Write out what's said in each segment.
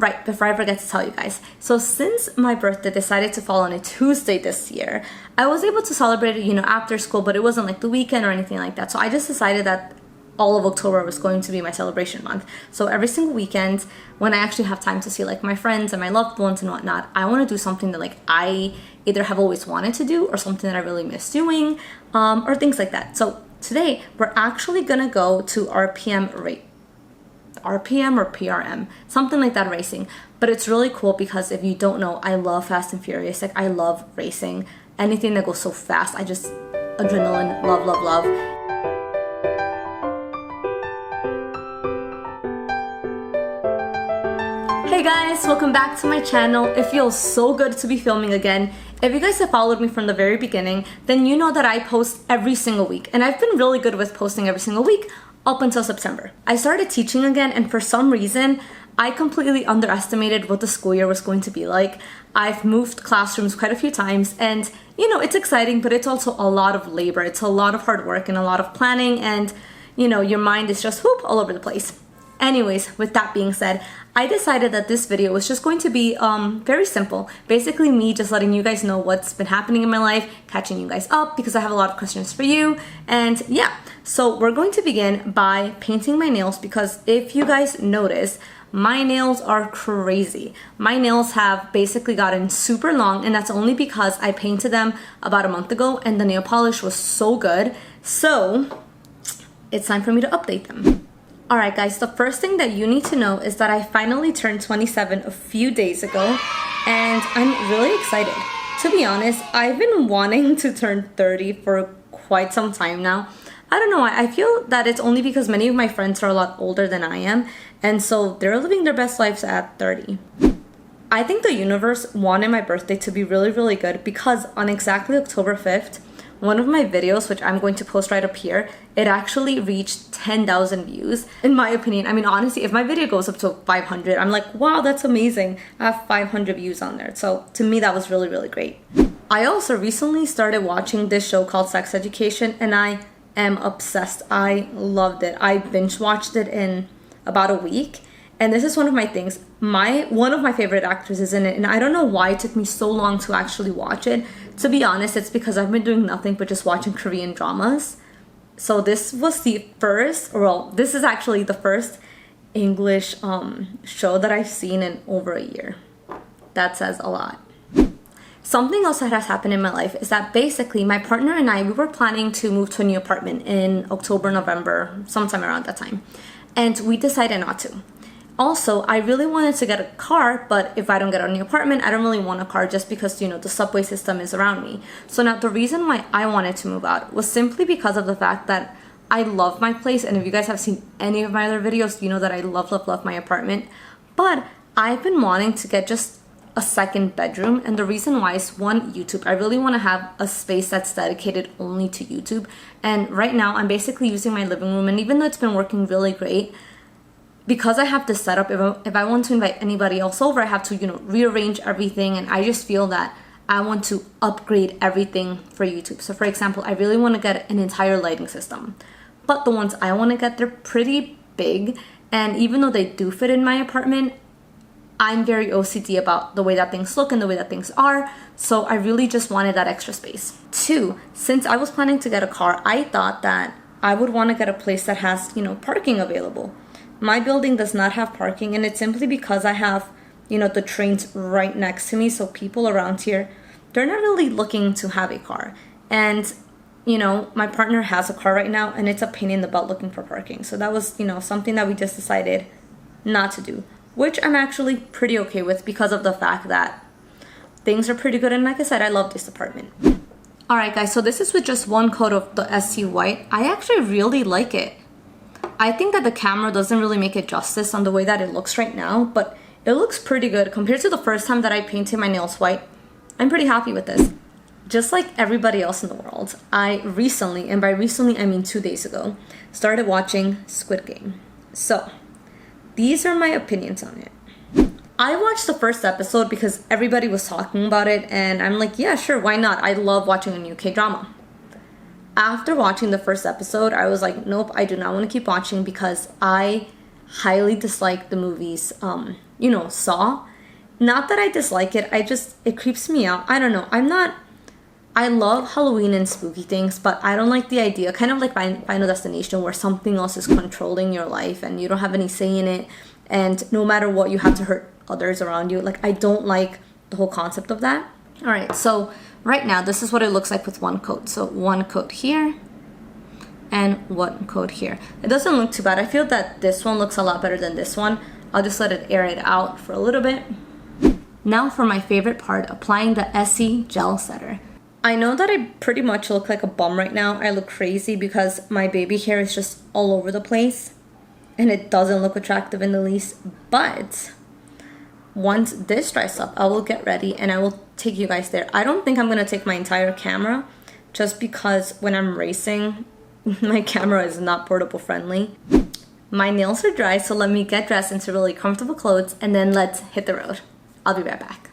Right, before I forget to tell you guys. So since my birthday decided to fall on a Tuesday this year, I was able to celebrate it, after school, but it wasn't like the weekend or anything like that. So I just decided that all of October was going to be my celebration month. So every single weekend, when I actually have time to see like my friends and my loved ones and whatnot, I want to do something that like I either have always wanted to do or something that I really miss doing, or things like that. So today, we're actually gonna go to RPM or PRM, something like that racing. But it's really cool because if you don't know, I love Fast and Furious. Like I love racing. Anything that goes so fast, I just, adrenaline, love, love, love. Hey guys, welcome back to my channel. It feels so good to be filming again. If you guys have followed me from the very beginning, then you know that I post every single week. And I've been really good with posting every single week up until September. I started teaching again, and for some reason, I completely underestimated what the school year was going to be like. I've moved classrooms quite a few times, and it's exciting, but it's also a lot of labor. It's a lot of hard work and a lot of planning, and your mind is just whoop all over the place. Anyways, with that being said, I decided that this video was just going to be very simple. Basically me just letting you guys know what's been happening in my life, catching you guys up because I have a lot of questions for you. And yeah, so we're going to begin by painting my nails because if you guys notice, my nails are crazy. My nails have basically gotten super long, and that's only because I painted them about a month ago and the nail polish was so good. So it's time for me to update them. Alright guys, the first thing that you need to know is that I finally turned 27 a few days ago, and I'm really excited. To be honest, I've been wanting to turn 30 for quite some time now. I don't know why. I feel that it's only because many of my friends are a lot older than I am, and so they're living their best lives at 30. I think the universe wanted my birthday to be really, really good because on exactly October 5th, one of my videos, which I'm going to post right up here, it actually reached 10,000 views. In my opinion, I mean, honestly, if my video goes up to 500, I'm like, wow, that's amazing. I have 500 views on there. So to me, that was really, really great. I also recently started watching this show called Sex Education, and I am obsessed. I loved it. I binge watched it in about a week. And this is one of my things. One of my favorite actors is in it, and I don't know why it took me so long to actually watch it. To be honest, it's because I've been doing nothing but just watching Korean dramas. So this was the first, this is actually the first English show that I've seen in over a year. That says a lot. Something else that has happened in my life is that basically my partner and I, we were planning to move to a new apartment in October, November, sometime around that time. And we decided not to. Also, I really wanted to get a car, but if I don't get a new apartment, I don't really want a car just because, the subway system is around me. So now the reason why I wanted to move out was simply because of the fact that I love my place. And if you guys have seen any of my other videos, you know that I love, love, love my apartment. But I've been wanting to get just a second bedroom. And the reason why is one, YouTube. I really want to have a space that's dedicated only to YouTube. And right now I'm basically using my living room. And even though it's been working really great, because I have this setup, if I want to invite anybody else over, I have to, rearrange everything. And I just feel that I want to upgrade everything for YouTube. So for example, I really want to get an entire lighting system. But the ones I want to get, they're pretty big. And even though they do fit in my apartment, I'm very OCD about the way that things look and the way that things are. So I really just wanted that extra space. Two, since I was planning to get a car, I thought that I would want to get a place that has, parking available. My building does not have parking, and it's simply because I have, the trains right next to me. So people around here, they're not really looking to have a car. And, my partner has a car right now, and it's a pain in the butt looking for parking. So that was, something that we just decided not to do, which I'm actually pretty okay with because of the fact that things are pretty good. And like I said, I love this apartment. All right, guys, so this is with just one coat of the SC White. I actually really like it. I think that the camera doesn't really make it justice on the way that it looks right now, but it looks pretty good compared to the first time that I painted my nails white. I'm pretty happy with this. Just like everybody else in the world, I recently, and by recently I mean 2 days ago, started watching Squid Game. So, these are my opinions on it. I watched the first episode because everybody was talking about it, and I'm like, yeah, sure, why not? I love watching a new K-drama. After watching the first episode, I was like, nope, I do not want to keep watching because I highly dislike the movie's Saw. Not that I dislike it, it creeps me out. I don't know. I love Halloween and spooky things, but I don't like the idea, kind of like Final Destination, where something else is controlling your life and you don't have any say in it, and no matter what, you have to hurt others around you. Like, I don't like the whole concept of that. All right, so right now, this is what it looks like with one coat. So one coat here and one coat here. It doesn't look too bad. I feel that this one looks a lot better than this one. I'll just let it air it out for a little bit. Now for my favorite part, applying the Essie Gel Setter. I know that I pretty much look like a bum right now. I look crazy because my baby hair is just all over the place and it doesn't look attractive in the least. But once this dries up, I will get ready and I will take you guys there. I don't think I'm going to take my entire camera just because when I'm racing, my camera is not portable friendly. My nails are dry, so let me get dressed into really comfortable clothes and then let's hit the road. I'll be right back.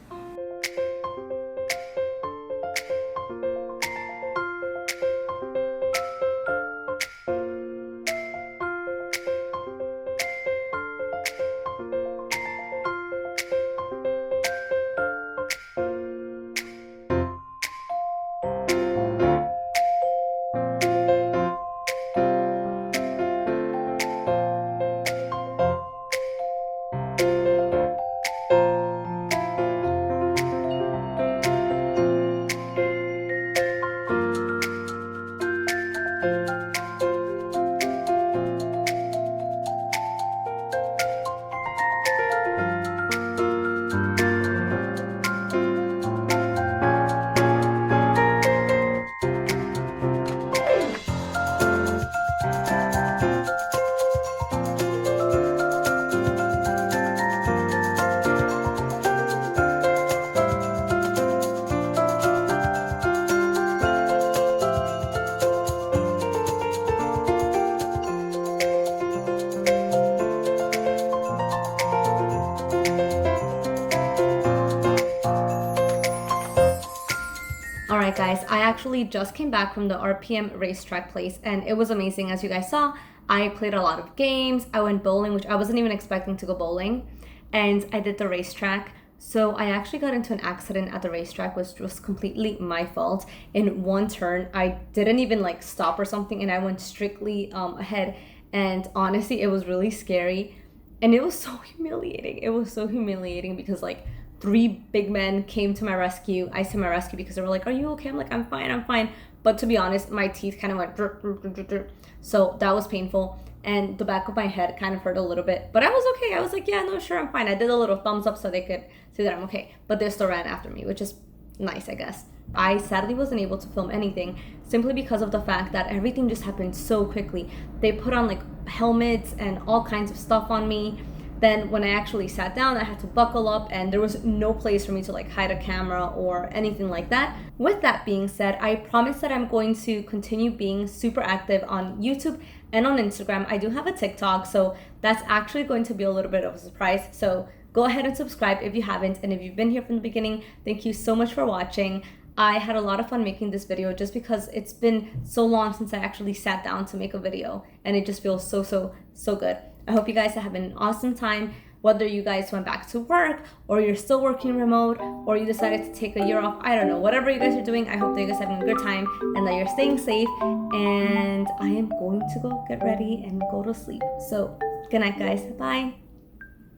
Alright guys, I actually just came back from the RPM racetrack place and it was amazing. As you guys saw, I played a lot of games, I went bowling, which I wasn't even expecting to go bowling, and I did the racetrack. So I actually got into an accident at the racetrack, which was completely my fault. In one turn, I didn't even like stop or something and I went strictly ahead, and honestly it was really scary and it was so humiliating. It was so humiliating because like 3 big men came to my rescue. I say my rescue because they were like, "Are you okay?" I'm like, I'm fine. But to be honest, my teeth kind of went drip, drip, drip, drip, drip. So that was painful. And the back of my head kind of hurt a little bit. But I was okay. I was like, yeah, no, sure, I'm fine. I did a little thumbs up so they could see that I'm okay. But they still ran after me, which is nice, I guess. I sadly wasn't able to film anything simply because of the fact that everything just happened so quickly. They put on like helmets and all kinds of stuff on me. Then when I actually sat down, I had to buckle up and there was no place for me to like hide a camera or anything like that. With that being said, I promise that I'm going to continue being super active on YouTube and on Instagram. I do have a TikTok, so that's actually going to be a little bit of a surprise. So go ahead and subscribe if you haven't. And if you've been here from the beginning, thank you so much for watching. I had a lot of fun making this video just because it's been so long since I actually sat down to make a video and it just feels so good. I hope you guys are having an awesome time, whether you guys went back to work or you're still working remote or you decided to take a year off. I don't know, whatever you guys are doing, I hope that you guys are having a good time and that you're staying safe. And I am going to go get ready and go to sleep. So good night guys, bye.